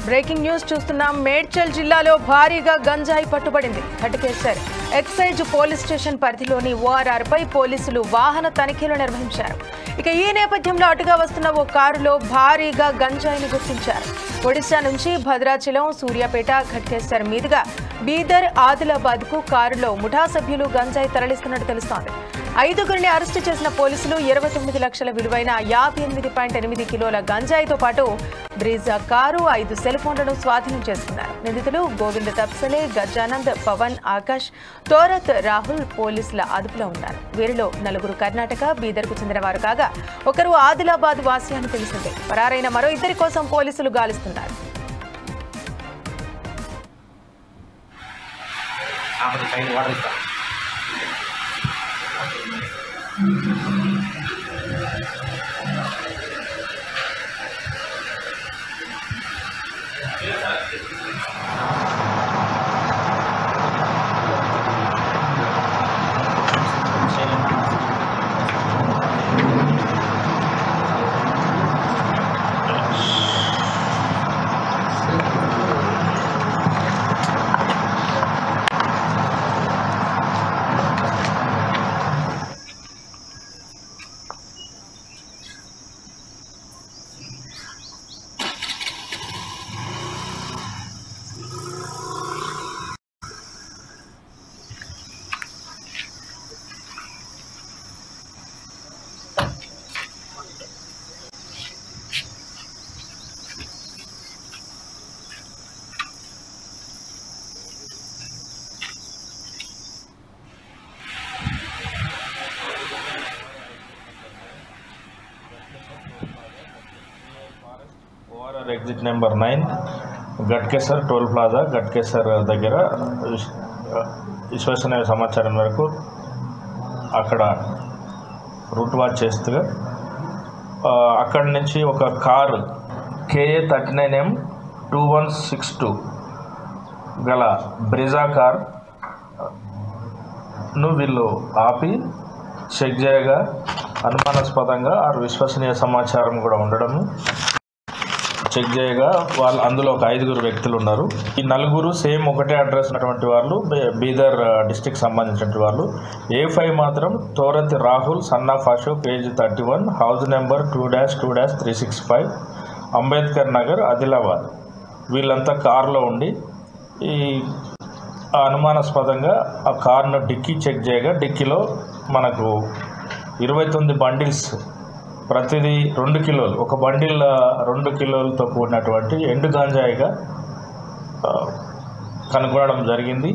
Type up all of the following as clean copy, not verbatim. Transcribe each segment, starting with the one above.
Breaking news చూస్తున్నాం. మేడ్చల్ జిల్లాలో భారీగా గంజాయి పట్టుబడింది. ఘటకేసర్ ఎక్సైజ్ పోలీస్ స్టేషన్ పరిధిలోని ఓఆర్ఆర్ పై పోలీసులు వాహన తనిఖీలు నిర్వహించారు. ఇక ఈ నేపథ్యంలో అటుగా వస్తున్న ఓ కారులో భారీగా గంజాయిని గుర్తించారు. ఒడిశా నుంచి భద్రాచలం, సూర్యాపేట, ఘటకేసర్ మీదుగా బీదర్, ఆదిలాబాద్ కు కారులో ముఠా సభ్యులు గంజాయి తరలిస్తున్నట్టు తెలుస్తోంది. 5గురిని అరెస్టు చేసిన పోలీసులు 29 లక్షల విలువైన 58.8 కిలోల గంజాయితో పాటు బ్రీజా కారు, 5 సెల్ ఫోన్లను స్వాధీనం చేసుకున్నారు. నిందితులు గోవింద్ తప్సలే, గజానంద్, పవన్, ఆకాష్, తోరత్, రాహుల్ పోలీసుల అదుపులో ఉన్నారు. వీరిలో 4 కర్ణాటక, బీదర్కు చెందిన వారు కాగా ఒకరు ఆదిలాబాద్ వాసి అని తెలిసిందే. పరారైన మరో 2 కోసం పోలీసులు గాలిస్తున్నారు. Exit number 9 Ghatkesar toll plaza Ghatkesar దగ్గర విశ్వసనీయ సమాచారం మేరకు అక్కడ రూట్ వాచ్ చేస్తూ అక్కడి నుంచి ఒక కారు KA 39M 2162 గల బ్రిజా కార్ను వీళ్ళు ఆపి చెక్ చేయగా అనుమానాస్పదంగా విశ్వసనీయ సమాచారం కూడా ఉండడము చెక్ చేయగా వాళ్ళు అందులో ఒక 5 వ్యక్తులు ఉన్నారు. ఈ 4 సేమ్ ఒకటే అడ్రస్ ఉన్నటువంటి వాళ్ళు, బీదర్ డిస్టిక్ సంబంధించిన వాళ్ళు. A5 మాత్రం Thorat Rahul, son of Ashok, age 31, house number 2-2-365, Ambedkar Nagar, Adilabad. వీళ్ళంతా కారులో ఉండి ఈ అనుమానాస్పదంగా ఆ కారును డిక్కీ చెక్ చేయగా డిక్కీలో మనకు 29 బండిల్స్, ప్రతిదీ 2 కిలోలు, ఒక బండిల్ 2 కిలోలతో కూడినటువంటి ఎండు గాంజాయిగా కనుగొనడం జరిగింది.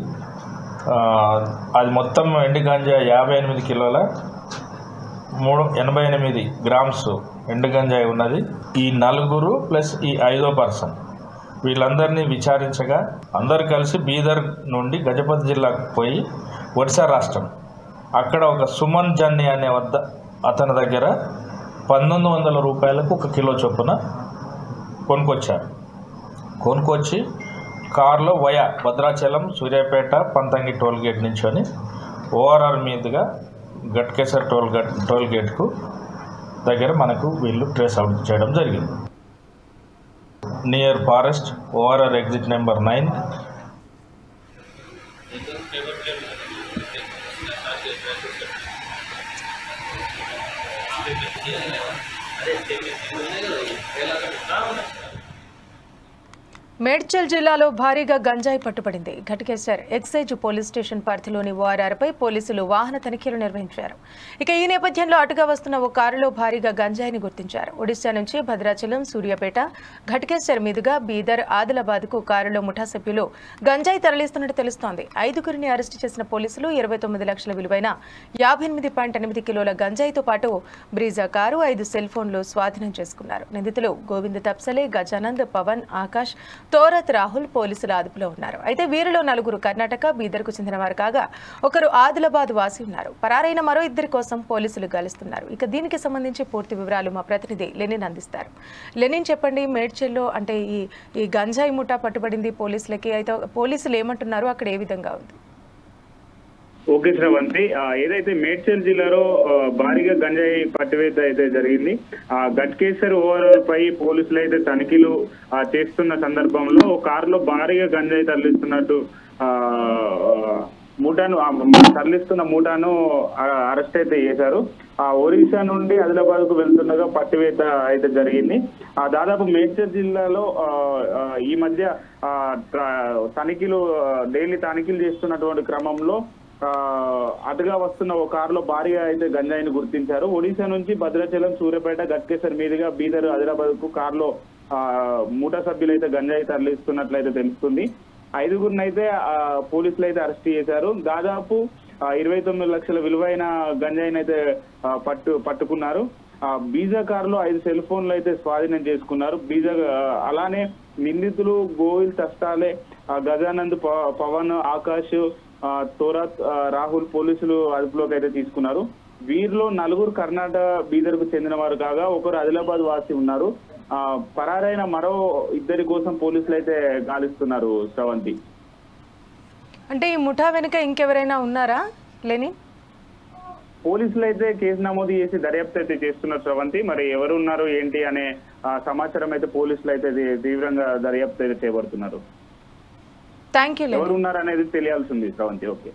అది మొత్తం ఎండు గాంజాయి 58 కిలోల 388 గ్రామ్స్ ఎండు గంజాయి ఉన్నది. ఈ 4 ప్లస్ ఈ 5వ పర్సన్ వీళ్ళందరినీ విచారించగా అందరు కలిసి బీదర్ నుండి గజపతి జిల్లాకు పోయి ఒడిశా రాష్ట్రం అక్కడ ఒక సుమన్ జన్ని అనే అతని దగ్గర 1900 రూపాయలకు 1 కిలో చొప్పున కొనుక్కొచ్చారు. కొనుక్కొచ్చి కారులో via Bhadrachalam, Suryapet, Panthangi toll gate నుంచొని ఓఆర్ఆర్ మీదుగా ఘట్కేసర్ టోల్ గేట్కు దగ్గర మనకు వీళ్ళు ట్రేస్ అవుట్ చేయడం జరిగింది. Near forest ORR exit number 9. Medchal జిల్లాలో భారీగా గంజాయి పట్టుబడింది. ఘటకేసర్ ఎక్సైజ్ పోలీస్ స్టేషన్ పరిధిలోని ఓఆర్ఆర్ పై పోలీసులు వాహన తనిఖీలు నిర్వహించారు. ఇక ఈ నేపథ్యంలో అటుగా వస్తున్న ఓ కారులో భారీగా గంజాయిని గుర్తించారు. ఒడిశా నుంచి భద్రాచలం, సూర్యాపేట, ఘటకేసర్ మీదుగా బీదర్, ఆదిలాబాద్ కు కారులో ముఠా సభ్యులు గంజాయి తరలిస్తున్నట్టు తెలుస్తోంది. 5గురిని అరెస్టు చేసిన పోలీసులు 29 లక్షల విలువైన 58.8 కిలోల గంజాయితో పాటు బ్రీజా కారు, 5 సెల్ ఫోన్లు స్వాధీనం చేసుకున్నారు. నిందితులు గోవింద్ తప్సలే, గజానంద్, పవన్, ఆకాష్, తోరత్, రాహుల్ పోలీసుల అదుపులో ఉన్నారు. అయితే వీరిలో 4 కర్ణాటక, బీదర్కు చెందిన వారు కాగా ఒకరు ఆదిలాబాద్ వాసి ఉన్నారు. పరారైన మరో 2 కోసం పోలీసులు గాలిస్తున్నారు. ఇక దీనికి సంబంధించి పూర్తి వివరాలు మా ప్రతినిధి లెనిన్ అందిస్తారు. లెనిన్, చెప్పండి, మేడ్చల్లో అంటే ఈ గంజాయి ముఠా పట్టుబడింది పోలీసులకి. అయితే పోలీసులు ఏమంటున్నారు, అక్కడ ఏ విధంగా ఉంది? ఓకే శ్రవంతి, ఏదైతే మేడ్చల్ జిల్లాలో భారీగా గంజాయి పట్టివేత అయితే జరిగింది. గట్కేసర్ ఓవరాల్ పై పోలీసులు అయితే తనిఖీలు చేస్తున్న సందర్భంలో కారులో భారీగా గంజాయి తరలిస్తున్నట్టు తరలిస్తున్న మూటాను అరెస్ట్ అయితే చేశారు. ఒరిస్సా నుండి ఆదిలాబాద్ కు వెళ్తుండగా పట్టివేత అయితే జరిగింది. దాదాపు మేడ్చల్ జిల్లాలో ఈ మధ్య డైలీ తనిఖీలు చేస్తున్నటువంటి క్రమంలో అటుగా వస్తున్న ఒక కారులో భారీగా అయితే గంజాయిని గుర్తించారు. ఒడిశా నుంచి భద్రాచలం, సూర్యాపేట, గట్కేసర్ మీదుగా బీదర్, ఆదిలాబాద్ కు కారులో మూటా సభ్యులు అయితే గంజాయి తరలిస్తున్నట్లయితే తెలుస్తుంది. 5గురిని అయితే పోలీసులు అయితే అరెస్ట్ చేశారు. దాదాపు 29 లక్షల విలువైన గంజాయిని అయితే పట్టుకున్నారు. బీజా కారులో 5 సెల్ ఫోన్లు అయితే స్వాధీనం చేసుకున్నారు. అలానే నిందితులు గోవిల్ తస్తాలే, గజానంద్, పవన్, ఆకాష్, తోరాత్, రాహుల్ పోలీసులు అదుపులోకి అయితే తీసుకున్నారు. వీరిలో 4 కర్ణాటక, బీదర్ కు చెందిన వారు కాగా ఒకరు ఆదిలాబాద్ వాసి ఉన్నారు. పరారైన మరో 2 కోసం పోలీసులు అయితే గాలిస్తున్నారు శ్రవంతి. అంటే ఈ ముఠా వెనుక ఇంకెవరైనా ఉన్నారా లేని? పోలీసులు అయితే కేసు నమోదు చేసి దర్యాప్తు అయితే చేస్తున్నారు శ్రవంతి. మరి ఎవరు ఉన్నారు ఏంటి అనే సమాచారం అయితే పోలీసులు అయితే తీవ్రంగా దర్యాప్తు అయితే చేపడుతున్నారు. Thank you. ఎవరు ఉన్నారు అనేది తెలియాల్సింది శ్రవంతి. ఓకే.